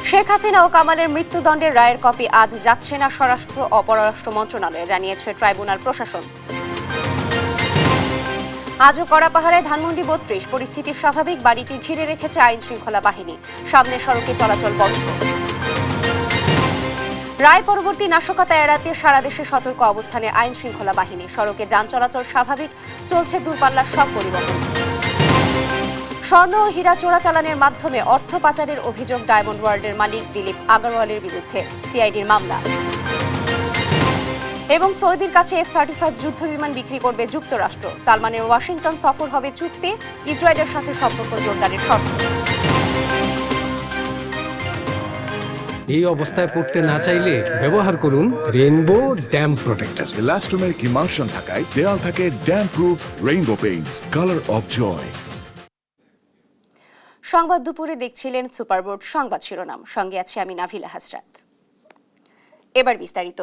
শেখ হাসিনা ও কামালের মৃত্যুদণ্ডের রায়ের কপি আজ যাচ্ছে না স্বরাষ্ট্র ও পররাষ্ট্র মন্ত্রণালয়ে, জানিয়েছে ট্রাইব্যুনাল প্রশাসন। আজও কড়াপাহাড়ে ধানমন্ডি ৩২ পরিস্থিতি স্বাভাবিক, বাড়িটি ঘিরে রেখেছে আইন শৃঙ্খলা বাহিনী, সামনে সড়কে চলাচল বন্ধ। রায় পরবর্তী নাশকতা এড়াতে সারা দেশে সতর্ক অবস্থানে আইন শৃঙ্খলা বাহিনী, সড়কে যান চলাচল স্বাভাবিক, চলছে দূরপাল্লার সব পরিবহন। স্বর্ণ ও হীরা চোরাচালানের মাধ্যমে অর্থ পাচারের অভিযোগ ডায়মন্ড ওয়ার্ল্ডের মালিক দিলীপ আগারওয়ালের বিরুদ্ধে, সিআইডির মামলা। এবং সৌদির কাছে F-35 যুদ্ধবিমান বিক্রি করবে যুক্তরাষ্ট্র, সালমানের ওয়াশিংটন সফর হবে চুক্তি, ইসরায়েলের সাথে সম্পর্ক জোরদারের শর্ত। এই অবস্থায় পড়তে না চাইলে ব্যবহার করুন রেইনবো ড্যাম প্রোটেক্টর। ইলাস্টোমের ইমালশন থাকায় দেয়াল থাকে damp proof Rainbow paints, colour of joy. সংবাদ দুপুরে দেখছিলেন সুপারবোর্ড সংবাদ শিরোনাম, সঙ্গে আছি আমি নাভিলা হাসরাত। এবার বিস্তারিত।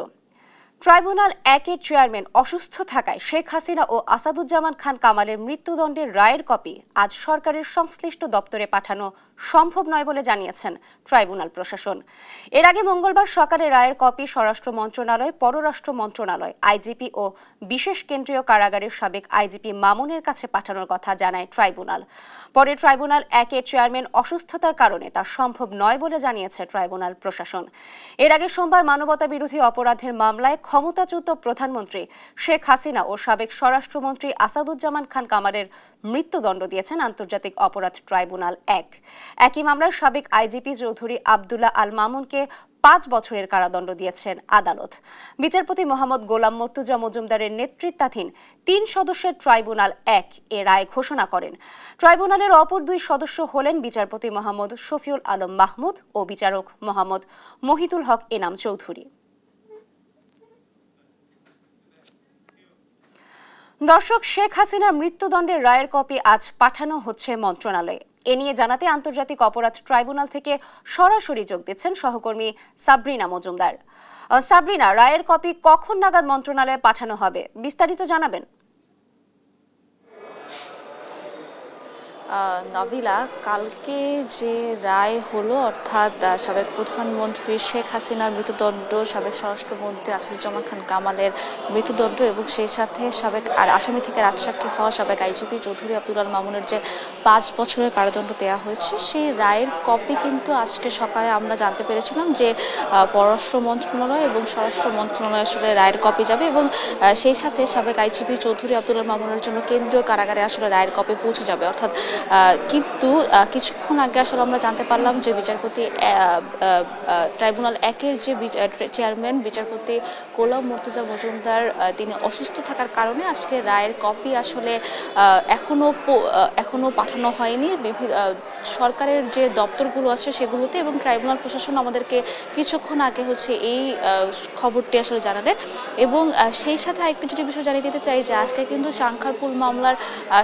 ট্রাইব্যুনাল ১-এর চেয়ারম্যান অসুস্থ থাকায় শেখ হাসিনা ও আসাদুজ্জামান খান কামালের মৃত্যুদণ্ডের রায়ের কপি আজ সরকারের সংশ্লিষ্ট দপ্তরে পাঠানো সম্ভব নয় বলে জানিয়েছেন ট্রাইব্যুনাল প্রশাসন। এর আগে মঙ্গলবার সকালে রায়ের কপি স্বরাষ্ট্র মন্ত্রণালয়, পররাষ্ট্র মন্ত্রণালয়, আইজিপি ও বিশেষ কেন্দ্রীয় কারাগারের সাবেক আইজিপি মামুনের কাছে পাঠানোর কথা জানায় ট্রাইব্যুনাল। পরে ট্রাইব্যুনাল ১-এর চেয়ারম্যান অসুস্থতার কারণে তা সম্ভব নয় বলে জানিয়েছে ট্রাইব্যুনাল প্রশাসন। এর আগে সোমবার মানবতা বিরোধী অপরাধের মামলায় ক্ষমতাচ্যুত প্রধানমন্ত্রী শেখ হাসিনা ও সাবেক স্বরাষ্ট্রমন্ত্রী আসাদুজ্জামান খান কামালের মৃত্যুদণ্ড দিয়েছেন আন্তর্জাতিক অপরাধ ট্রাইব্যুনাল ১। একই মামলায় সাবেক আইজিপি চৌধুরী আবদুল্লাহ আল মামুনকে ৫ বছরের কারাদণ্ড দিয়েছেন আদালত। বিচারপতি মোহাম্মদ গোলাম মর্তুজা মজুমদারের নেতৃত্বাধীন ৩ সদস্যের ট্রাইব্যুনাল ১ এ রায় ঘোষণা করেন। ট্রাইব্যুনালের অপর ২ সদস্য হলেন বিচারপতি মোহাম্মদ শফিউল আলম মাহমুদ ও বিচারক মোহাম্মদ মহিতুল হক এনাম চৌধুরী। দর্শক, শেখ হাসিনার মৃত্যুদণ্ডের রায়ের কপি আজ পাঠানো হচ্ছে মন্ত্রণালয়ে। এ নিয়ে জানাতে আন্তর্জাতিক অপরাধ ট্রাইব্যুনাল থেকে সরাসরি যোগ দিচ্ছেন সহকর্মী সাবরিনা মজুমদার। সাবরিনা, রায়ের কপি কখন নাগাদ মন্ত্রণালয়ে পাঠানো হবে, বিস্তারিত জানাবেন। নাবিলা, কালকে যে রায় হলো, অর্থাৎ সাবেক প্রধানমন্ত্রী শেখ হাসিনার মৃত্যুদণ্ড, সাবেক স্বরাষ্ট্রমন্ত্রী আসাদুজ্জামান খান কামালের মৃত্যুদণ্ড এবং সেই সাথে সাবেক আসামি থেকে রাজসাক্ষী হওয়া সাবেক আইজিপি চৌধুরী আবদুল্লাহ মামুনের যে ৫ বছরের কারাদণ্ড দেওয়া হয়েছে, সেই রায়ের কপি কিন্তু আজকে সকালে আমরা জানতে পেরেছিলাম যে পররাষ্ট্র মন্ত্রণালয় এবং স্বরাষ্ট্র মন্ত্রণালয় আসলে রায়ের কপি যাবে এবং সেই সাথে সাবেক আইজিপি চৌধুরী আবদুল্লাহ মামুনের জন্য কেন্দ্রীয় কারাগারে আসলে রায়ের কপি পৌঁছে যাবে। অর্থাৎ কিন্তু কিছুক্ষণ আগে আসলে আমরা জানতে পারলাম যে বিচারপতি ট্রাইব্যুনাল ১-এর যে চেয়ারম্যান বিচারপতি গোলাম মর্তুজা মজুমদার, তিনি অসুস্থ থাকার কারণে আজকে রায়ের কপি আসলে এখনো পাঠানো হয়নি সরকারের যে দপ্তরগুলো আছে সেগুলোতে, এবং ট্রাইব্যুনাল প্রশাসন আমাদেরকে কিছুক্ষণ আগে এই খবরটি আসলে জানালেন। এবং সেই সাথে আরেকটি যদি বিষয় জানিয়ে দিতে চাই যে আজকে কিন্তু চাংখারপুল মামলার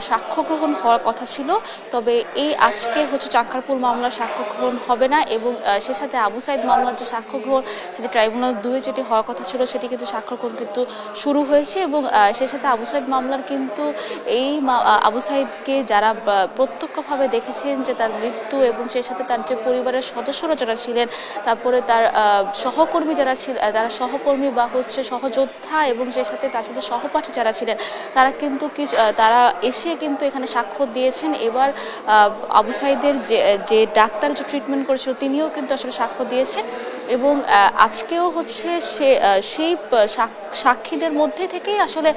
সাক্ষ্য গ্রহণ হওয়ার কথা ছিল, তবে এই আজকে চাংখারপুল মামলার সাক্ষ্য গ্রহণ হবে না এবং সেই সাথে আবু সাইদ মামলার যে সাক্ষ্য গ্রহণ সেটি ট্রাইব্যুনাল ২ যেটি হওয়ার কথা ছিল সেটি কিন্তু সাক্ষ্য গ্রহণ কিন্তু শুরু হয়েছে। এবং সেই সাথে আবু সাইদ মামলার কিন্তু এই আবু সাইদকে যারা প্রত্যক্ষভাবে দেখেছেন যে তার মৃত্যু এবং সেই সাথে তার যে পরিবারের সদস্যরা যারা ছিলেন, তারপরে তার সহকর্মী যারা ছিলেন, তারা সহকর্মী বা সহযোদ্ধা এবং সেই সাথে তার সাথে সহপাঠী যারা ছিলেন, তারা কিন্তু তারা এসে কিন্তু এখানে সাক্ষ্য দিয়েছেন। এবার আবু সাইদের যে ডাক্তার যে ট্রিটমেন্ট করেছিল তিনিও কিন্তু আসলে সাক্ষ্য দিয়েছেন এবং আজকেও সেই সাক্ষীদের মধ্যে থেকেই আসলে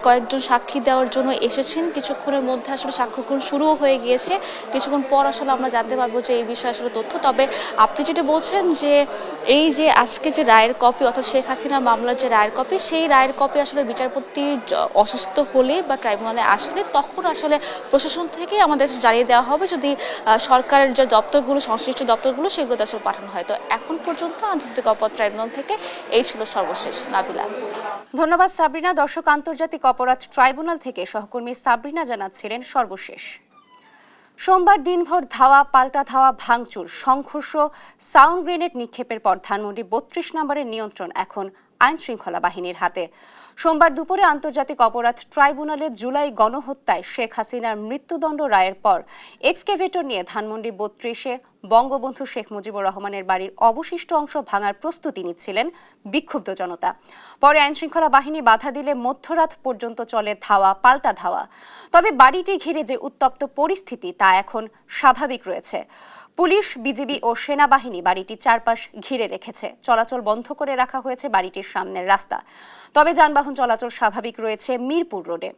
কয়েকজন সাক্ষী দেওয়ার জন্য এসেছেন। কিছুক্ষণের মধ্যে আসলে সাক্ষ্যগ্রহণ শুরুও হয়ে গিয়েছে, কিছুক্ষণ পর আসলে আমরা জানতে পারবো যে এই বিষয়ে আসলে তথ্য। তবে আপনি যেটা বলছেন যে এই যে আজকে যে রায়ের কপি, অর্থাৎ শেখ হাসিনার মামলার যে রায়ের কপি, সেই রায়ের কপি আসলে বিচারপতি অসুস্থ হলে বা ট্রাইব্যুনালে আসলে তখন আসলে প্রশাসন থেকে আমাদের জানিয়ে দেওয়া হবে যদি সরকারের যে দপ্তরগুলো, সংশ্লিষ্ট দপ্তরগুলো, সেগুলোতে আসলে পাঠানো হয়। তো এখন পর্যন্ত আন্তর্জাতিক অপরাধ ট্রাইব্যুনাল থেকে এই ছিল সর্বশেষ। নাবিলা, ধন্যবাদ সাবরিনা। দর্শক, আন্তর্জাতিক অপরাধ ট্রাইব্যুনাল থেকে সহকর্মী সাবরিনা জানাচ্ছিলেন সর্বশেষ। সোমবার দিনভর ধাওয়া, পাল্টা ধাওয়া, ভাঙচুর, সংঘর্ষ, সাউন্ড গ্রেনেড নিক্ষেপের পর ধানমন্ডি ৩২ নম্বরের নিয়ন্ত্রণ এখন আইন শৃঙ্খলা বাহিনীর হাতে। সোমবার দুপুরে আন্তর্জাতিক অপরাধ ট্রাইব্যুনালে জুলাই গণহত্যায় শেখ হাসিনার মৃত্যুদণ্ড রায়ের পর এক্সকেভেটর নিয়ে ধানমন্ডি ৩২-এ বঙ্গবন্ধু শেখ মুজিবুর রহমানের বাড়ির অবশিষ্ট অংশ ভাঙার প্রস্তুতি নিচ্ছিলেন বিক্ষুব্ধ জনতা। পরে আইনশৃঙ্খলা বাহিনী বাধা দিলে মধ্যরাত পর্যন্ত চলে ধাওয়া পাল্টা ধাওয়া। তবে বাড়িটি ঘিরে যে উত্তপ্ত পরিস্থিতি তা এখন স্বাভাবিক রয়েছে। পুলিশ, বিজিবি ও সেনাবাহিনী বাড়িটির চারপাশ ঘিরে রেখেছে। চলাচল বন্ধ করে রাখা হয়েছে বাড়িটির সামনের রাস্তা। তবে যানবাহন চলাচল স্বাভাবিক রয়েছে মিরপুর রোডে।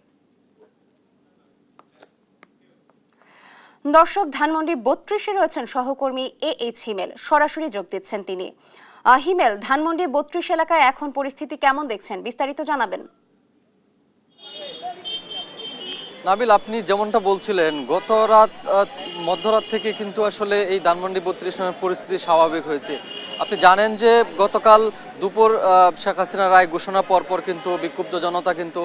দর্শক, ধানমন্ডি ৩২-এ রয়েছেন সহকর্মী এইচ হিমেল, সরাসরি যোগ দিচ্ছেন তিনি। হিমেল, ধানমন্ডি ৩২ এলাকায় এখন পরিস্থিতি কেমন দেখছেন, বিস্তারিত জানাবেন। নাবিল, আপনি যেমনটা বলছিলেন, গত মধ্যরাত থেকে কিন্তু আসলে এই ধানমন্ডি ৩২ নম্বর পরিস্থিতি স্বাভাবিক হয়েছে। আপনি জানেন যে গতকাল দুপুর শেখ হাসিনা রায় ঘোষণা পরপর কিন্তু বিক্ষুব্ধ জনতা কিন্তু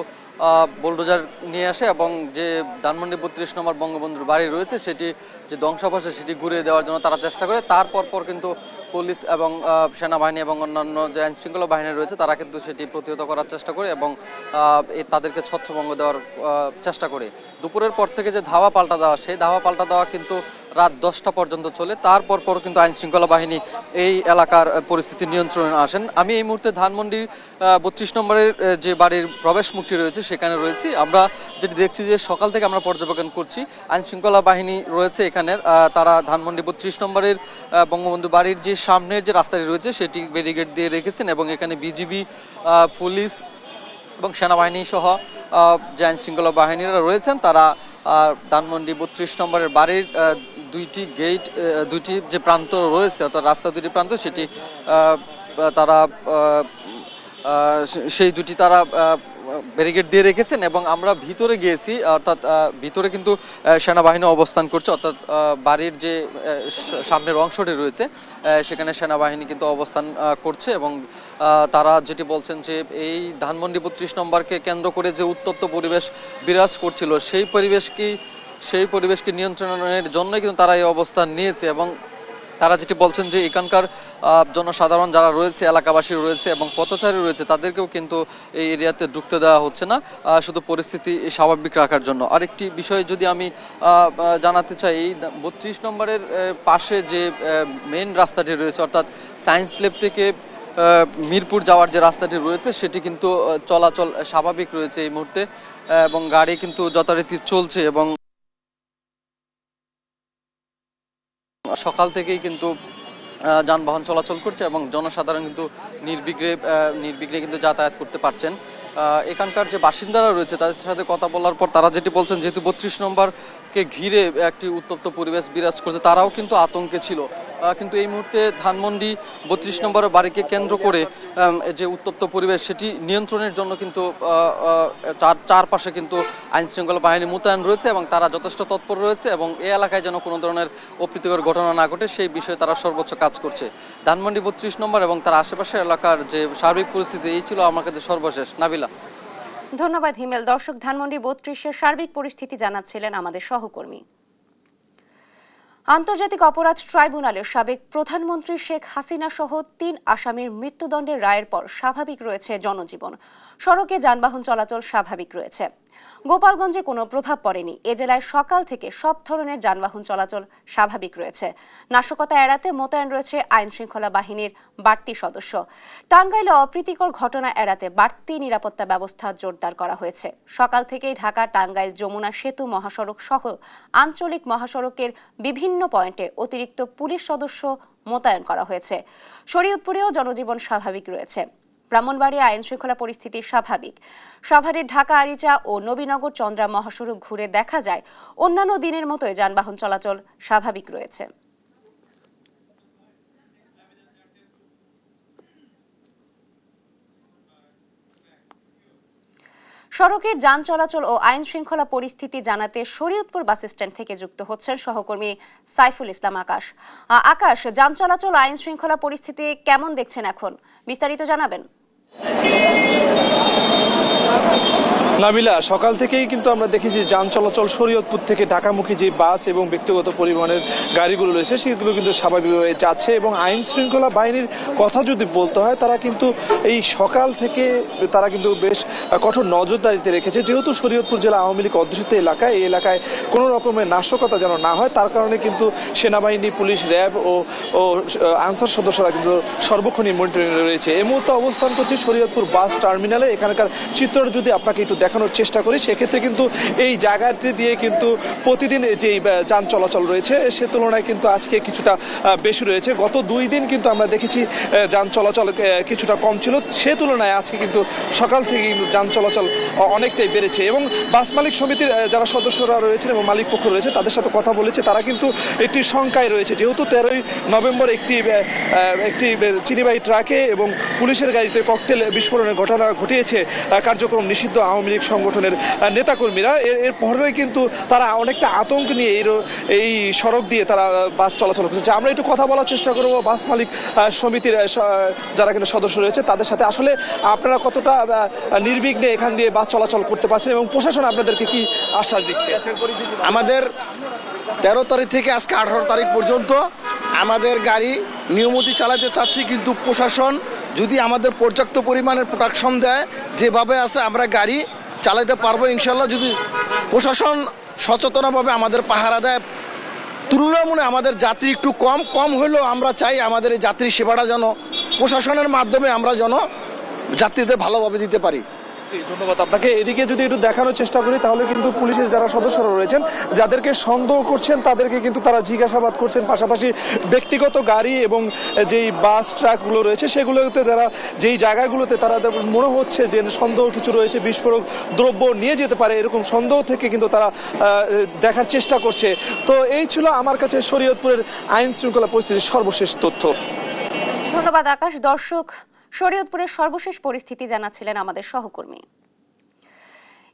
বুলডোজার নিয়ে আসে এবং যে ধানমন্ডি ৩২ নম্বর বঙ্গবন্ধুর বাড়ি রয়েছে সেটি যে ধ্বংসাবশেষ সেটি ঘুরিয়ে দেওয়ার জন্য তারা চেষ্টা করে। তার পরপর কিন্তু পুলিশ এবং সেনাবাহিনী এবং অন্যান্য যে আইন শৃঙ্খলা বাহিনী রয়েছে তারা কিন্তু সেটি প্রতিহত করার চেষ্টা করে এবং তাদেরকে ছত্রভঙ্গ দেওয়ার চেষ্টা করে। দুপুরের পর থেকে যে ধাওয়া পাল্টা দেওয়া, সেই ধাওয়া পাল্টা দেওয়া কিন্তু রাত 10টা পর্যন্ত চলে। তারপর কিন্তু আইন শৃঙ্খলা বাহিনী এই এলাকার পরিস্থিতি নিয়ন্ত্রণে আসেন। আমি এই মুহূর্তে ধানমন্ডির ৩২ নম্বরের যে বাড়ির প্রবেশ মুখটি রয়েছে সেখানে রয়েছি। আমরা যেটি দেখছি যে সকাল থেকে আমরা পর্যবেক্ষণ করছি, আইন শৃঙ্খলা বাহিনী রয়েছে এখানে। তারা ধানমন্ডি ৩২ নম্বরের বঙ্গবন্ধু বাড়ির যে সামনের যে রাস্তাটি রয়েছে সেটি ব্যারিকেড দিয়ে রেখেছেন এবং এখানে বিজিবি, পুলিশ এবং সেনাবাহিনী সহ যে আইন শৃঙ্খলা বাহিনীরা রয়েছেন তারা ধানমন্ডি ৩২ নম্বরের বাড়ির দুইটি গেট, দুইটি যে প্রান্ত রয়েছে অর্থাৎ রাস্তা দুটি প্রান্ত সেটি তারা সেই দুটি তারা ব্যারিকেড দিয়ে রেখেছেন এবং আমরা ভিতরে গিয়েছি, অর্থাৎ ভিতরে কিন্তু সেনাবাহিনী অবস্থান করছে, অর্থাৎ বাড়ির যে সামনের অংশটি রয়েছে সেখানে সেনাবাহিনী কিন্তু অবস্থান করছে এবং তারা যেটি বলছেন যে এই ধানমন্ডি ৩২ নম্বরকে কেন্দ্র করে যে উত্তপ্ত পরিবেশ বিরাজ করছিল সেই পরিবেশকে নিয়ন্ত্রণের জন্যই কিন্তু তারা এই অবস্থান নিয়েছে এবং তারা যেটি বলছেন যে এখানকার জনসাধারণ যারা রয়েছে, এলাকাবাসী রয়েছে এবং পথচারী রয়েছে তাদেরকেও কিন্তু এই এরিয়াতে ঢুকতে দেওয়া হচ্ছে না, শুধু পরিস্থিতি স্বাভাবিক রাখার জন্য। আরেকটি বিষয় যদি আমি জানাতে চাই, এই ৩২ নম্বরের পাশে যে মেইন রাস্তাটি রয়েছে অর্থাৎ সায়েন্স ল্যাব থেকে মিরপুর যাওয়ার যে রাস্তাটি রয়েছে সেটি কিন্তু চলাচল স্বাভাবিক রয়েছে এই মুহূর্তে এবং গাড়ি কিন্তু যথারীতি চলছে এবং সকাল থেকেই কিন্তু যানবাহন চলাচল করছে এবং জনসাধারণ কিন্তু নির্বিঘ্নে কিন্তু যাতায়াত করতে পারছেন। এখানকার যে বাসিন্দারা রয়েছে তাদের সাথে কথা বলার পর তারা যেটি বলছেন, যেহেতু ৩২ নম্বরকে ঘিরে একটি উত্তপ্ত পরিবেশ বিরাজ করছে, তারাও কিন্তু আতঙ্কে ছিল। কিন্তু এই মুহূর্তে ধানমন্ডি ৩২ নম্বরের বাড়িকে কেন্দ্র করে যে উত্তপ্ত পরিবেশ সেটি নিয়ন্ত্রণের জন্য কিন্তু চারপাশে কিন্তু আইন শৃঙ্খলা বাহিনী মোতায়েন রয়েছে এবং তারা যথেষ্ট তৎপর রয়েছে এবং এই এলাকায় যেন কোনো ধরনের অপ্রীতিকর ঘটনা না ঘটে সেই বিষয়ে তারা সর্বোচ্চ কাজ করছে। ধানমন্ডি ৩২ নম্বর এবং তার আশেপাশের এলাকার যে সার্বিক পরিস্থিতি এই ছিল আমার কাছে সর্বশেষ। নাবিলা, ধন্যবাদ হিমেল। দর্শক, ধানমন্ডি ৩২-এর সার্বিক পরিস্থিতি জানাচ্ছিলেন আমাদের সহকর্মী। আন্তর্জাতিক অপরাধ ট্রাইব্যুনালের সাবেক প্রধানমন্ত্রী শেখ হাসিনা সহ ৩ আসামির মৃত্যুদণ্ডের রায়ের পর স্বাভাবিক রয়েছে জনজীবন। সড়কে যানবাহন চলাচল স্বাভাবিক রয়েছে। গোপালগঞ্জে কোনো প্রভাব পড়েনি। এ জেলায় সকাল থেকে সব ধরনের যানবাহন চলাচল স্বাভাবিক রয়েছে। নাশকতা এড়াতে মোতায়েন রয়েছে আইন শৃঙ্খলা বাহিনীর বাড়তি সদস্য। টাঙ্গাইলে অপ্রীতিকর ঘটনা এড়াতে বাড়তি নিরাপত্তা ব্যবস্থা জোরদার করা হয়েছে। সকাল থেকেই ঢাকা টাঙ্গাইল যমুনা সেতু মহাসড়ক সহ আঞ্চলিক মহাসড়কের বিভিন্ন পয়েন্টে অতিরিক্ত পুলিশ সদস্য মোতায়েন করা হয়েছে। শরীয়তপুরেও জনজীবন স্বাভাবিক রয়েছে। ব্রাহ্মণবাড়িয়া আইন শৃঙ্খলা পরিস্থিতি স্বাভাবিক। সাভারের ঢাকা আরিচা ও নবীনগর চন্দ্রা মহাসড়ক ঘুরে দেখা যায় অন্যান্য দিনের মতোই যানবাহন চলাচল স্বাভাবিক রয়েছে। সড়কের যান চলাচল ও আইন শৃঙ্খলা পরিস্থিতি জানাতে শরীয়তপুর বাস স্ট্যান্ড থেকে যুক্ত হচ্ছেন সহকর্মী সাইফুল ইসলাম আকাশ। আকাশ, যান চলাচল আইন শৃঙ্খলা পরিস্থিতি কেমন দেখছেন এখন, বিস্তারিত জানাবেন। নাবিলা, সকাল থেকেই কিন্তু আমরা দেখি যে যান চলাচল শরীয়তপুর থেকে ঢাকামুখী যে বাস এবং ব্যক্তিগত পরিবহনের গাড়িগুলো রয়েছে সেগুলো কিন্তু স্বাভাবিকভাবে যাচ্ছে। এবং আইন শৃঙ্খলা বাহিনীর কথা যদি বলতে হয়, তারা কিন্তু এই সকাল থেকে তারা কিন্তু বেশ কঠোর নজরদারিতে রেখেছে। যেহেতু শরীয়তপুর জেলা আওয়ামী লীগ অধ্যুষিত এলাকায়, এই এলাকায় কোনো রকমের নাশকতা যেন না হয়, তার কারণে কিন্তু সেনাবাহিনী, পুলিশ, র্যাব ও আনসার সদস্যরা কিন্তু সর্বক্ষণই মনিটরিং রয়েছে। এই মুহূর্তে অবস্থান করছি শরীয়তপুর বাস টার্মিনালে। এখানকার চিত্রটা যদি আপনাকে একটু দেখানোর চেষ্টা করি, সেক্ষেত্রে কিন্তু এই জায়গাটি দিয়ে কিন্তু প্রতিদিন যেই যান চলাচল রয়েছে সে তুলনায় কিন্তু আজকে কিছুটা বেশি রয়েছে। গত 2 দিন কিন্তু আমরা দেখেছি যান চলাচল কিছুটা কম ছিল, সে তুলনায় আজকে কিন্তু সকাল থেকে কিন্তু যান চলাচল অনেকটাই বেড়েছে। এবং বাস মালিক সমিতির যারা সদস্যরা রয়েছেন এবং মালিক পক্ষ রয়েছে তাদের সাথে কথা বলেছে, তারা কিন্তু একটি শঙ্কায় রয়েছে। যেহেতু 13ই নভেম্বর একটি চিনিবাহী ট্রাকে এবং পুলিশের গাড়িতে ককটেল বিস্ফোরণের ঘটনা ঘটিয়েছে কার্যক্রম নিষিদ্ধ আওয়ামী লীগ সংগঠনের নেতাকর্মীরা, এর পরেই কিন্তু তারা অনেকটা আতঙ্ক নিয়ে এই সড়ক দিয়ে তারা বাস চলাচল করছে। আমরা একটু কথা বলার চেষ্টা করব বাস মালিক সমিতির যারা কিন্তু সদস্য রয়েছে তাদের সাথে। আসলে আপনারা কতটা নির্বিঘ্নে এখান দিয়ে বাস চলাচল করতে পারছেন এবং প্রশাসন আপনাদেরকে কি আশ্বাস দিচ্ছে? আমাদের 13 তারিখ থেকে আজকে 18 তারিখ পর্যন্ত আমাদের গাড়ি নিয়মিত চালাতে চাচ্ছি, কিন্তু প্রশাসন যদি আমাদের পর্যাপ্ত পরিমাণের প্রোটেকশন দেয়, যেভাবে আছে আমরা গাড়ি চালাতে পারবো ইনশাল্লাহ। যদি প্রশাসন সচেতনভাবে আমাদের পাহারা দেয়, তুলনামূলক আমাদের যাত্রী একটু কম হলেও আমরা চাই আমাদের এই যাত্রী সেবাটা যেন প্রশাসনের মাধ্যমে আমরা যেন যাত্রীদের ভালোভাবে দিতে পারি। ধন্যবাদ আপনাকে। এদিকে যদি একটু দেখানোর চেষ্টা করি, তাহলে কিন্তু পুলিশের যারা সদস্যরা রয়েছেন, যাদেরকে সন্দেহ করছেন তাদেরকে কিন্তু তারা জিজ্ঞাসাবাদ করছেন। পাশাপাশি ব্যক্তিগত গাড়ি এবং যেই বাস ট্রাকগুলো রয়েছে সেগুলোতে তারা যেই জায়গাগুলোতে তারা মনে হচ্ছে যে সন্দেহ কিছু রয়েছে, বিস্ফোরক দ্রব্য নিয়ে যেতে পারে, এরকম সন্দেহ থেকে কিন্তু তারা দেখার চেষ্টা করছে। তো এই ছিল আমার কাছে শরীয়তপুরের আইন শৃঙ্খলা পরিস্থিতির সর্বশেষ তথ্য। ধন্যবাদ আকাশ। দর্শক, শরীয়তপুরের সর্বশেষ পরিস্থিতি জানাচ্ছিলেন আমাদের সহকর্মী।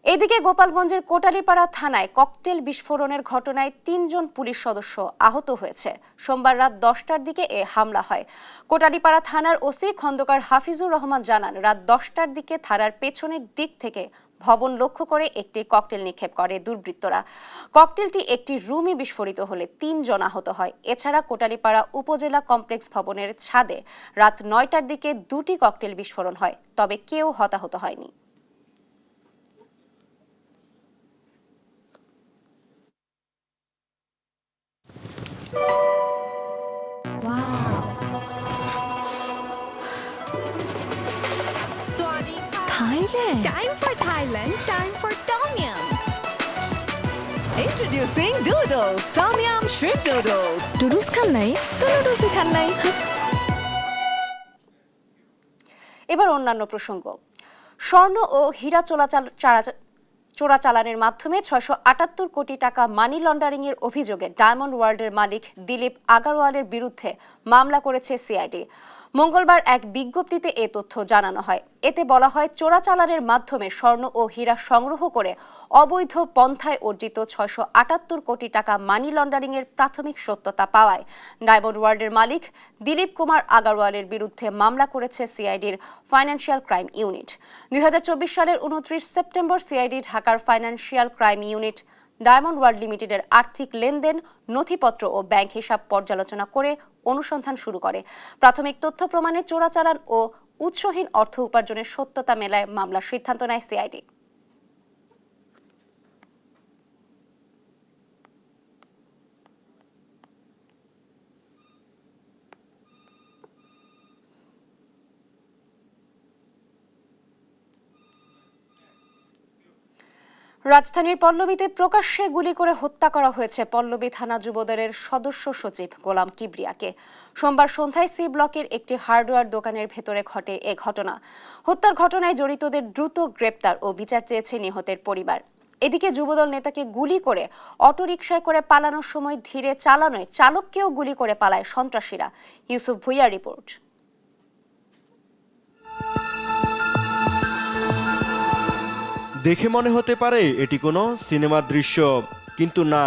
এদিকে গোপালগঞ্জের কোটালীপাড়া থানায় ককটেল বিস্ফোরণের ঘটনায় 3 জন পুলিশ সদস্য আহত হয়েছে। সোমবার রাত 10টার দিকে এ হামলা হয়। কোটালীপাড়া থানার ওসি খন্দকার হাফিজুর রহমান জানান, রাত 10টার দিকে থানার পেছনের দিক থেকে ভবন লক্ষ্য করে একটি ককটেল নিক্ষেপ করে দুর্বৃত্তরা। ককটেলটি একটি রুমে বিস্ফোরিত হলে 3 জন আহত হয়। এছাড়া কোটালীপাড়া উপজেলা কমপ্লেক্স ভবনের ছাদে রাত 9টার দিকে 2টি ককটেল বিস্ফোরণ হয়, তবে কেউ হতাহত হয়নি। Thailand. Time for Thailand. Time for Tom Yum. Introducing Doodles. Tom Yum Shrimp Doodles. Doodles খান নাই তো noodles খান নাই। এবার অন্যান্য প্রসঙ্গ। স্বর্ণ ও হীরা চোরাচালানের মাধ্যমে 678 কোটি টাকা মানি লন্ডারিং এর অভিযোগে ডায়মন্ড ওয়ার্ল্ডের মালিক দিলীপ আগারওয়ালের বিরুদ্ধে মামলা করেছে সিআইডি। মঙ্গলবার এক বিজ্ঞপ্তিতে এ তথ্য জানানো হয়। এতে বলা হয়, চোরাচালানের মাধ্যমে স্বর্ণ ও হীরা সংগ্রহ করে অবৈধ পন্থায় অর্জিত 678 কোটি টাকা মানি লন্ডারিং এর প্রাথমিক সত্যতা পাওয়ায় ডায়মন্ড ওয়ার্ল্ডের মালিক দিলীপ কুমার আগারওয়ালের বিরুদ্ধে মামলা করেছে সিআইডির ফাইন্যান্সিয়াল ক্রাইম ইউনিট। 2024 সালের 29 সেপ্টেম্বর সিআইডি ঢাকার financial crime unit diamond world লিমিটেডের আর্থিক লেনদেন, নথিপত্র ও ব্যাংক হিসাব পর্যালোচনা করে অনুসন্ধান শুরু করে। প্রাথমিক তথ্য প্রমাণে চোরাচালান ও উৎসহীন অর্থ উপার্জনের সত্যতা মেলায় মামলার সিদ্ধান্ত নেয় সিআইডি। রাজধানীর পল্লবীতে প্রকাশ্যে গুলি করে হত্যা করা হয়েছে পল্লবী থানা যুবদলের সদস্য সচিব গোলাম কিবরিয়াকে। সোমবার সন্ধ্যায় সি ব্লকের একটি হার্ডওয়্যার দোকানের ভেতরে ঘটে এ ঘটনা। হত্যার ঘটনায় জড়িতদের দ্রুত গ্রেপ্তার ও বিচার চেয়েছে নিহতের পরিবার। এদিকে যুবদল নেতাকে গুলি করে অটোরিকশায় করে পালানোর সময় ধীরে চালানোয় চালককেও গুলি করে পালায় সন্ত্রাসীরা। ইউসুফ ভুইয়ার রিপোর্ট। দেখে মনে হতে পারে এটি কোনো সিনেমার দৃশ্য, কিন্তু না,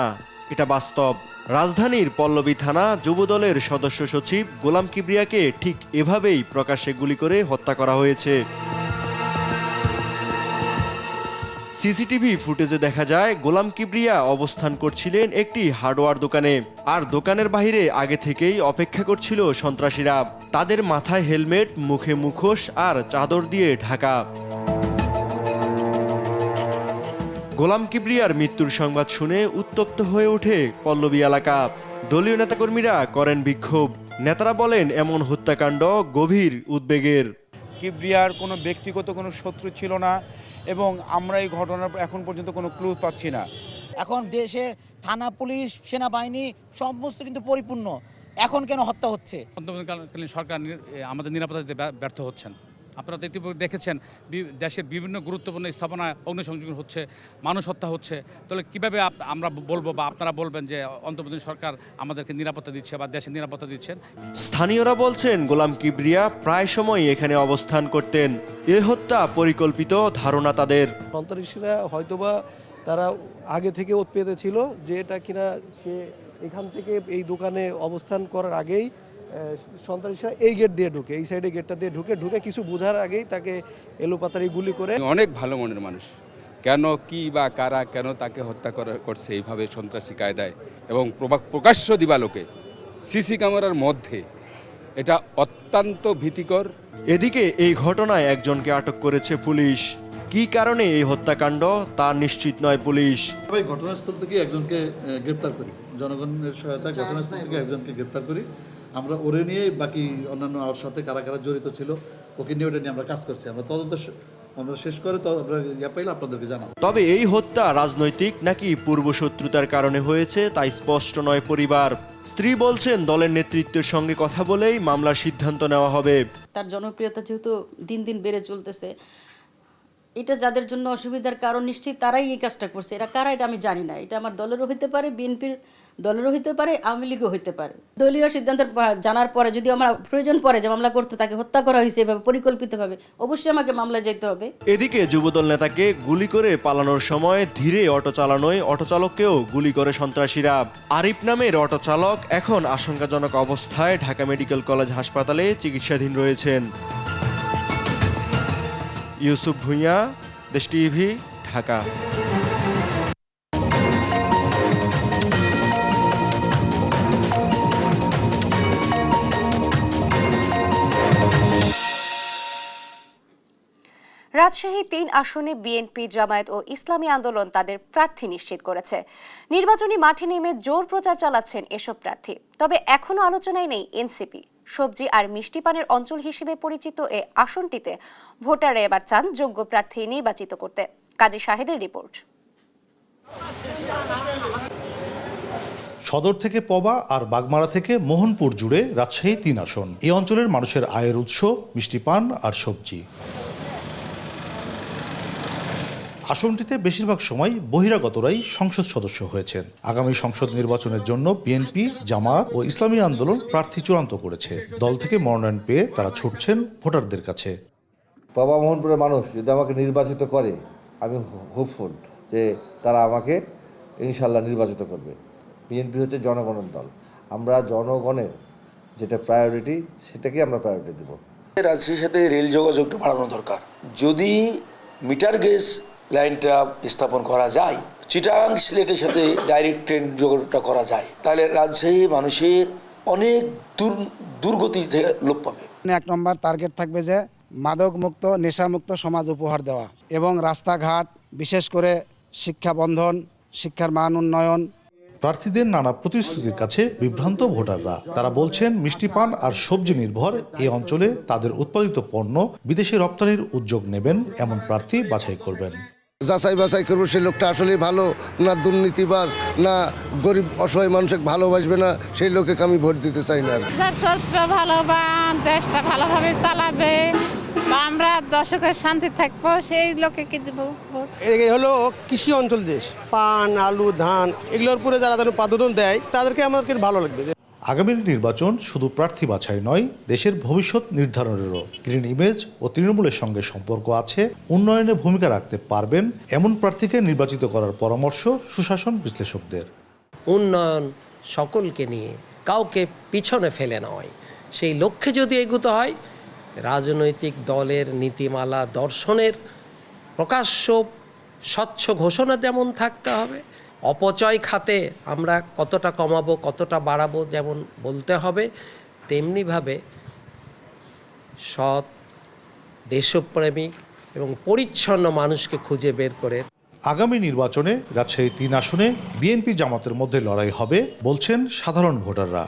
এটা বাস্তব। রাজধানীর পল্লবী থানা যুবদলের সদস্য সচিব গোলাম কিবরিয়াকে ঠিক এভাবেই প্রকাশ্যে গুলি করে হত্যা করা হয়েছে। সিসিটিভি ফুটেজে দেখা যায় গোলাম কিবরিয়া অবস্থান করছিলেন একটি হার্ডওয়্যার দোকানে, আর দোকানের বাইরে আগে থেকেই অপেক্ষা করছিল সন্ত্রাসীরা। তাদের মাথায় হেলমেট, মুখে মুখোশ আর চাদর দিয়ে ঢাকা। গোলাম কিবরিয়ার মৃত্যুর সংবাদ শুনে উত্তপ্ত হয়ে ওঠে পল্লবী এলাকা। দলীয় নেতাকর্মীরা করেন বিক্ষোভ। নেতারা বলেন এমন হত্যাকাণ্ড গভীর উদ্বেগের। কিবরিয়ার কোনো ব্যক্তিগত কোনো শত্রু ছিল না এবং আমরা এই ঘটনার এখন পর্যন্ত কোনো ক্লু পাচ্ছি না। এখন দেশে থানা, পুলিশ, সেনাবাহিনী সমস্ত কিন্তু পরিপূর্ণ, এখন কেন হত্যা হচ্ছে? অন্তর্বর্তীকালীন সরকার আমাদের নিরাপত্তা দিতে ব্যর্থ হচ্ছেন। আপনারা তো ইতিপূর্বে দেখেছেন দেশের বিভিন্ন গুরুত্বপূর্ণ স্থাপনায় অগ্নিসংযোগ হচ্ছে, মানুষ হত্যা হচ্ছে। তাহলে কীভাবে আমরা বলবো বা আপনারা বলবেন যে অন্তর্বর্তী সরকার আমাদেরকে নিরাপত্তা দিচ্ছে বা দেশের নিরাপত্তা দিচ্ছেন? স্থানীয়রা বলছেন গোলাম কিবরিয়া প্রায় সময় এখানে অবস্থান করতেন। এ হত্যা পরিকল্পিত ধারণা তাদের। সন্ত্রাসীরা হয়তোবা তারা আগে থেকে ওত পেতে ছিল যে এটা কিনা সে এখান থেকে এই দোকানে অবস্থান করার আগেই সন্ত্রাসীরা এই গেট দিয়ে ঢুকে, এই সাইডে গেটটা দিয়ে ঢুকে কিছু বোঝার আগেই তাকে এলোপাতাড়ি গুলি করে। অনেক ভালো মনের মানুষ, কেন কি বা কারা কেন তাকে হত্যা করছে এইভাবে সন্ত্রাসী কায়দায় এবং প্রকাশ্য দিবালোকে সিসি ক্যামেরার মধ্যে, এটা অত্যন্ত ভীতিকর। এদিকে এই ঘটনায় একজনকে আটক করেছে পুলিশ। কী কারণে এই হত্যাকাণ্ড তা নিশ্চিত নয় পুলিশ। ঘটনাস্থল থেকে একজনকে গ্রেপ্তার করি, জনগণের সহায়তায় ঘটনাস্থল থেকে একজনকে গ্রেপ্তার করি। আমরা ওরে নিয়ে বাকি অন্যান্য আর সাথে কারা কারা জড়িত ছিল ওকে নিয়ে ওটা নিয়ে আমরা কাজ করছি। আমরা তদন্ত আমরা শেষ করে আমরা পাইলে আপনাদেরকে জানাবো। তবে এই হত্যা রাজনৈতিক নাকি পূর্বশত্রুতার কারণে হয়েছে তা স্পষ্ট নয় পরিবার। স্ত্রী বলছেন দলের নেতৃত্বের সঙ্গে কথা বলেই মামলার সিদ্ধান্ত নেওয়া হবে। তার জনপ্রিয়তা যেহেতু দিন দিন বেড়ে চলতেছে, এটা যাদের জন্য অসুবিধার কারণ নিশ্চয়ই তারাই এই কাজটা করছে। এরা কারা এটা আমি জানি না। এটা আমার দলেরও হইতে পারে, বিএনপির দলেরও হইতে পারে, আওয়ামী লীগও হইতে পারে। দলীয় সিদ্ধান্ত জানার পরে যদি আমার প্রয়োজন পড়ে যে মামলা করতে, তাকে হত্যা করা হয়েছে এভাবে পরিকল্পিতভাবে, অবশ্যই আমাকে মামলা যেতে হবে। এদিকে যুবদল নেতাকে গুলি করে পালানোর সময় ধীরে অটো চালানোয় অটোচালককেও গুলি করে সন্ত্রাসীরা। আরিফ নামের অটোচালক এখন আশঙ্কাজনক অবস্থায় ঢাকা মেডিকেল কলেজ হাসপাতালে চিকিৎসাধীন রয়েছেন। ইউসুফ ভুঁইয়া, দেশ টিভি, ঢাকা। রাজশাহী ৩ আসনে বিএনপি, জামায়াত ও ইসলামী আন্দোলন তাদের প্রার্থী নিশ্চিত করেছে। নির্বাচনী মাঠে নেমে জোর প্রচার চালাচ্ছেন এসব প্রার্থী। তবে এখনো আলোচনায় নেই এনসিপি। সবজি আর মিষ্টি পানের অঞ্চল হিসেবে পরিচিত এ আসনটিতে ভোটাররা এবার চান যোগ্য প্রার্থী নির্বাচিত করতে। কাজী শাহেদের রিপোর্ট। সদর থেকে পবা আর বাগমারা থেকে মোহনপুর জুড়ে রাজশাহী ৩ আসন। এই অঞ্চলের মানুষের আয়ের উৎস মিষ্টি পান আর সবজি। আসনটিতে বেশিরভাগ সময় বহিরাগতরাই সংসদ সদস্য হয়েছেন। আগামী সংসদ নির্বাচনের জন্য বিএনপি, জামায়াত ও ইসলামী আন্দোলন প্রার্থী চূড়ান্ত করেছে। দল থেকে মনোনয়ন পেয়ে তারা ছুটছেন ভোটারদের কাছে। বাবা মোহনপুরের মানুষ যদি আমাকে নির্বাচিত করে, আমি হোপফুল যে তারা আমাকে ইনশাল্লাহ নির্বাচিত করবে। বিএনপি হচ্ছে জনগণের দল। আমরা জনগণের যেটা প্রায়োরিটি, সেটাকে আমরা প্রায়োরিটি দেব। রাজশাহীর সাথে রেল যোগাযোগটা বাড়ানো দরকার। যদি মিটার গেজ লাইনটা স্থাপন করা যায়, চিটাগাং সিলেটের সাথে ডাইরেক্ট ট্রেন যোগাযোগটা করা যায়, তাহলে রাজশাহী মানুষের অনেক দুর্গতি থেকে লোপ পাবে। 1 নম্বর টার্গেট থাকবে যে মাদক মুক্ত, নেশামুক্ত সমাজ উপহার দেওয়া এবং রাস্তাঘাট, বিশেষ করে শিক্ষা বন্ধন, শিক্ষার মান উন্নয়ন। প্রার্থীদের নানা প্রতিশ্রুতির কাছে বিভ্রান্ত ভোটাররা। তারা বলছেন মিষ্টি পান আর সবজি নির্ভর এই অঞ্চলে তাদের উৎপাদিত পণ্য বিদেশে রপ্তানির উদ্যোগ নেবেন এমন প্রার্থী বাছাই করবেন। যাচাই বাছাই করবো সেই লোকটা আসলে ভালো না দুর্নীতিবাজ না গরিব অসহায় মানুষকে ভালোবাসবে না, সেই লোককে আমি ভোট দিতে চাই না। যার চরিত্র ভালো বা দেশটা ভালোভাবে চালাবে বা আমরা দর্শকের শান্তি থাকবো, সেই লোকে কি দেবো ভোট। এই হলো কৃষি অঞ্চল দেশ, পান, আলু, ধান এগুলোর উপরে যারা প্রাধান্য দেয় তাদেরকে আমাদেরকে ভালো লাগবে। আগামীর নির্বাচন শুধু প্রার্থী বাছাই নয়, দেশের ভবিষ্যৎ নির্ধারণেরও। গ্রিন ইমেজ ও তৃণমূলের সঙ্গে সম্পর্ক আছে, উন্নয়নে ভূমিকা রাখতে পারবেন এমন প্রার্থীকে নির্বাচিত করার পরামর্শ সুশাসন বিশ্লেষকদের। উন্নয়ন সকলকে নিয়ে, কাউকে পিছনে ফেলে নয়, সেই লক্ষ্যে যদি এগোতে হয়, রাজনৈতিক দলের নীতিমালা দর্শনের প্রকাশ্য স্বচ্ছ ঘোষণা যেমন থাকতে হবে, অপচয় খাতে আমরা কতটা কমাবো কতটা বাড়াবো যেমন বলতে হবে, তেমনিভাবে সৎ, দেশপ্রেমিক এবং পরিচ্ছন্ন মানুষকে খুঁজে বের করে। আগামী নির্বাচনে রাজশাহী 3 আসনে বিএনপি জামাতের মধ্যে লড়াই হবে বলছেন সাধারণ ভোটাররা।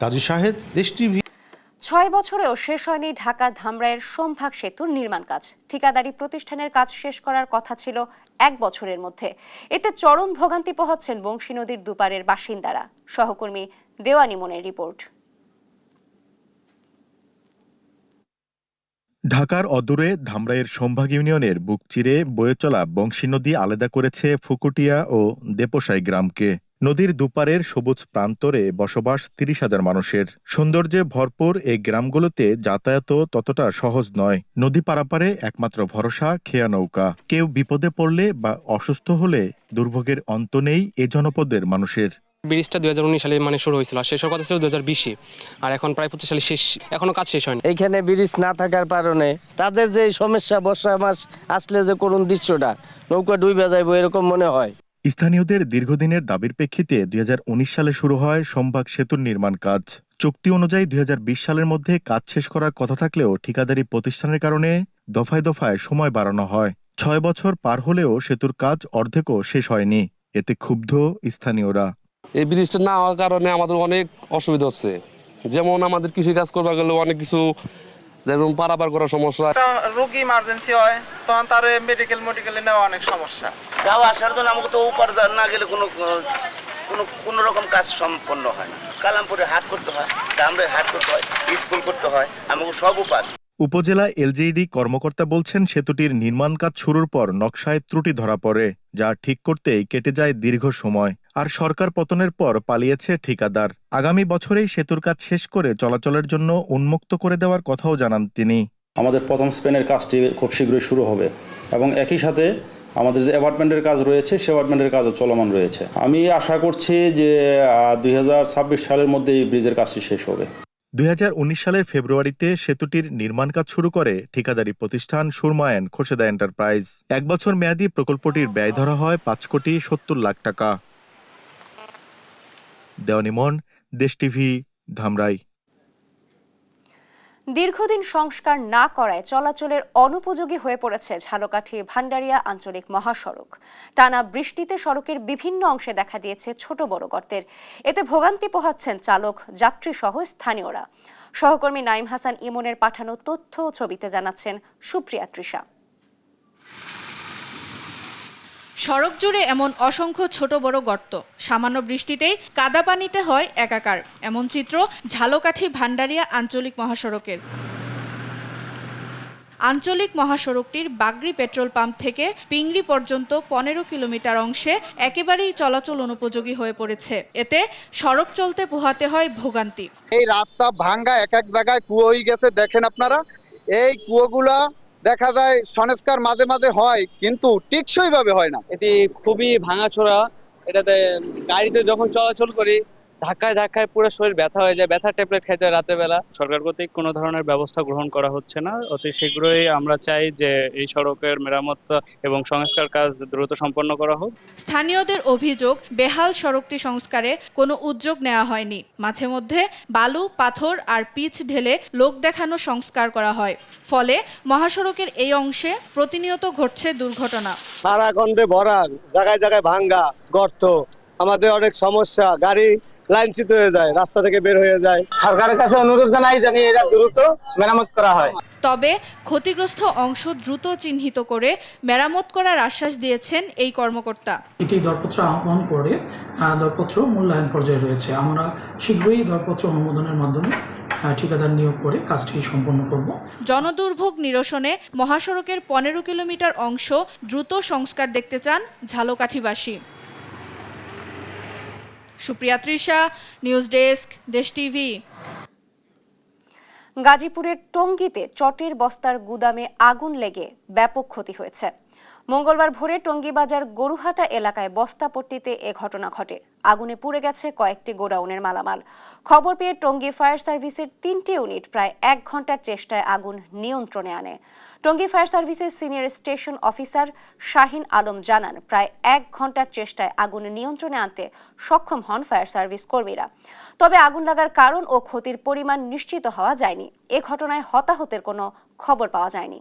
কাজী শাহেদ, দেশ টিভি। 6 বছরেও শেষ হয়নি ঢাকা ধামরাইয়ের সোমভাগ সেতুর নির্মাণ কাজ। ঠিকাদারি প্রতিষ্ঠানের কাজ শেষ করার কথা ছিল 1 বছরের মধ্যে। এতে চরম ভোগান্তি পোহাচ্ছেন বংশী নদীর দুপারের বাসিন্দারা। সহকর্মী দেওয়ানি মনের রিপোর্ট। ঢাকার অদূরে ধামরাইয়ের সোমভাগ ইউনিয়নের বুক চিরে বয়ে চলা বংশী নদী আলাদা করেছে ফুকুটিয়া ও দেপোসাই গ্রামকে। নদীর দুপারের সবুজ প্রান্তরে বসবাস 30,000 মানুষের। সৌন্দর্যে ভরপুর এই গ্রামগুলোতে যাতায়াত ততটা সহজ নয়। নদী পারাপারে একমাত্র ভরসা খেয়া নৌকা। কেউ বিপদে পড়লে বা অসুস্থ হলে দুর্ভোগের অন্ত নেই এ জনপদের মানুষের। ব্রিজটা 2019 সালে শুরু হয়েছিল, শেষ হওয়ার কথা ছিল 2020-এ, আর এখন প্রায় 25 সালে শেষ, এখনো কাজ শেষ হয়নি। এইখানে ব্রিজ না থাকার কারণে তাদের যে সমস্যা, বর্ষা মাস আসলে যে করুণ দৃশ্যটা, নৌকা ডুবে যাইব এরকম মনে হয়। স্থানীয়দের দীর্ঘদিনের দাবির প্রেক্ষিতে 2019 সালে শুরু হয় সোমভাগ সেতুর নির্মাণ কাজ। চুক্তি অনুযায়ী 2020 সালের মধ্যে কাজ শেষ করার কথা থাকলেও ঠিকাদারি প্রতিষ্ঠানের কারণে দফায় দফায় সময় বাড়ানো হয়। 6 বছর পার হলেও সেতুর কাজ অর্ধেকও শেষ হয়নি। এতে ক্ষুব্ধ স্থানীয়রা। এই ব্রিজটা না হওয়ার কারণে আমাদের অনেক অসুবিধা হচ্ছে, যেমন আমাদের কৃষিকাজ করবা গেলে অনেক কিছু, যেমন পারাপার করার সমস্যা। রোগী ইমার্জেন্সি হয় তখন তার মেডিকেলে নেওয়া অনেক সমস্যা। যাওয়া আসার জন্য আমাকে তো উপার্জন না গেলে কোনো রকম কাজ সম্পন্ন হয় না। কালামপুরে হাট করতে হয়, ধামরাই হাট করতে হয়, স্কুল করতে হয়, আমাকে সব উপায়। উপজেলা এলজিইডি কর্মকর্তা বলছেন, সেতুটির নির্মাণ কাজ শুরুর পর নকশায় ত্রুটি ধরা পড়ে, যা ঠিক করতেই কেটে যায় দীর্ঘ সময়। আর সরকার পতনের পর পালিয়েছে ঠিকাদার। আগামী বছরেই সেতুর কাজ শেষ করে চলাচলের জন্য উন্মুক্ত করে দেওয়ার কথাও জানান তিনি। আমাদের প্রথম স্পেনের কাজটি খুব শীঘ্রই শুরু হবে এবং একই সাথে আমাদের যে অ্যাপার্টমেন্টের কাজ রয়েছে সে অ্যাপার্টমেন্টের কাজও চলমান রয়েছে। আমি আশা করছি যে 2026 সালের মধ্যে এই ব্রিজের কাজটি শেষ হবে। 2019 সালের ফেব্রুয়ারিতে সেতুটির নির্মাণ কাজ শুরু করে ঠিকাদারি প্রতিষ্ঠান সুরমা অ্যান্ড খোরশেদা এন্টারপ্রাইজ। 1 বছর মেয়াদী প্রকল্পটির ব্যয় ধরা হয় 5,70,00,000 টাকা। দেওয়ানিমন, দেশ টিভি, ধামরাই। দীর্ঘদিন সংস্কার না করায় চলাচলের অনুপযোগী হয়ে পড়েছে ঝালকাঠি ভান্ডারিয়া আঞ্চলিক মহাসড়ক। টানা বৃষ্টিতে সড়কের বিভিন্ন অংশে দেখা দিয়েছে ছোট বড় গর্তের। এতে ভোগান্তি পোহাচ্ছেন চালক, যাত্রী সহ স্থানীয়রা। সহকর্মী নাইম হাসান ইমনের পাঠানো তথ্য ও ছবিতে জানাচ্ছেন সুপ্রিয়া তৃষা। সড়ক জুড়ে এমন অসংখ্য ছোট বড় গর্ত, সামান্য বৃষ্টিতেই কাদা পানিতে হয় একাকার। এমন চিত্র ঝালকাঠি ভান্ডারিয়া আঞ্চলিক মহাসড়কের। আঞ্চলিক মহাসড়কটির বাগরি পেট্রোল পাম্প থেকে পিংড়ি পর্যন্ত 15 কিলোমিটার অংশে একেবারেই চলাচল অনুপযোগী হয়ে পড়েছে। এতে সড়ক চলতে পোহাতে হয় ভোগান্তি। এই রাস্তা ভাঙ্গা, এক এক জায়গায় কুয়ো হয়ে গেছে। দেখেন আপনারা, এই কুয়োগুলা দেখা যায় সংস্কার মাঝে মাঝে হয় কিন্তু টেকসই ভাবে হয় না। এটি খুবই ভাঙাচোরা। এটাতে গাড়িতে যখন চলাচল করি ধাক্কায় ধাক্কায় পুরো শরীর ব্যথা হয়ে যায়, ব্যথার ট্যাবলেট খাইতে হয় রাতের বেলা। সরকার কর্তৃক কোনো ধরনের ব্যবস্থা গ্রহণ করা হচ্ছে না। অতি শীঘ্রই আমরা চাই যে এই সড়কের মেরামত এবং সংস্কার কাজ দ্রুত সম্পন্ন করা হোক। স্থানীয়দের অভিযোগ, বেহাল সড়কটি সংস্কারে কোনো উদ্যোগ নেওয়া হয়নি। মাঝে মধ্যে বালু, পাথর আর পিচ ঢেলে লোক দেখানো সংস্কার করা হয়। ফলে মহাসড়কের এই অংশে প্রতিনিয়ত ঘটছে দুর্ঘটনা। সারা গন্ধে ভরা, জায়গায় জায়গায় ভাঙ্গা গর্ত, আমাদের অনেক সমস্যা। গাড়ি লাইনচ্যুত হয়ে যায়, রাস্তা থেকে বের হয়ে যায়। সরকারের কাছে অনুরোধ জানাই যেন এটা দ্রুত মেরামত করা হয়। তবে ক্ষতিগ্রস্ত অংশ দ্রুত চিহ্নিত করে মেরামত করার আশ্বাস দিয়েছেন এই কর্মকর্তা। এটি দরপত্র আহ্বান করে দরপত্র মূল্যায়ন পর্যায়ে রয়েছে। আমরা শীঘ্রই দরপত্র অনুমোদনের মাধ্যমে ঠিকাদার নিয়োগ করে কাজটি সম্পন্ন করব। জনদুর্ভোগ নিরসনে মহাসড়কের 15 কিলোমিটার অংশ দ্রুত সংস্কার দেখতে চান ঝালকাঠিবাসী। সুপ্রিয়া তৃষা, নিউজ ডেস্ক, দেশ টিভি। গাজীপুরের টঙ্গীতে চটের বস্তার গুদামে আগুন লেগে ব্যাপক ক্ষতি হয়েছে। মঙ্গলবার ভোরে টঙ্গী বাজার গরুহাটা এলাকায় বস্তাপট্টিতে এ ঘটনা ঘটে। আগুনে পুড়ে গেছে কয়েকটি গোডাউনের মালামাল। খবর পেয়ে টঙ্গী ফায়ার সার্ভিসের 3টি ইউনিট প্রায় 1 ঘন্টার চেষ্টায় আগুন নিয়ন্ত্রণে আনে। টঙ্গী ফায়ার সার্ভিসের senior station officer Shahin Alam জানান, প্রায় 1 ঘন্টার চেষ্টায় আগুন নিয়ন্ত্রণে আনতে সক্ষম হন ফায়ার সার্ভিস কর্মীরা। তবে আগুন লাগার কারণ ও ক্ষতির পরিমাণ নিশ্চিত হওয়া যায়নি। এ ঘটনায় হতাহতের কোনো খবর পাওয়া যায়নি।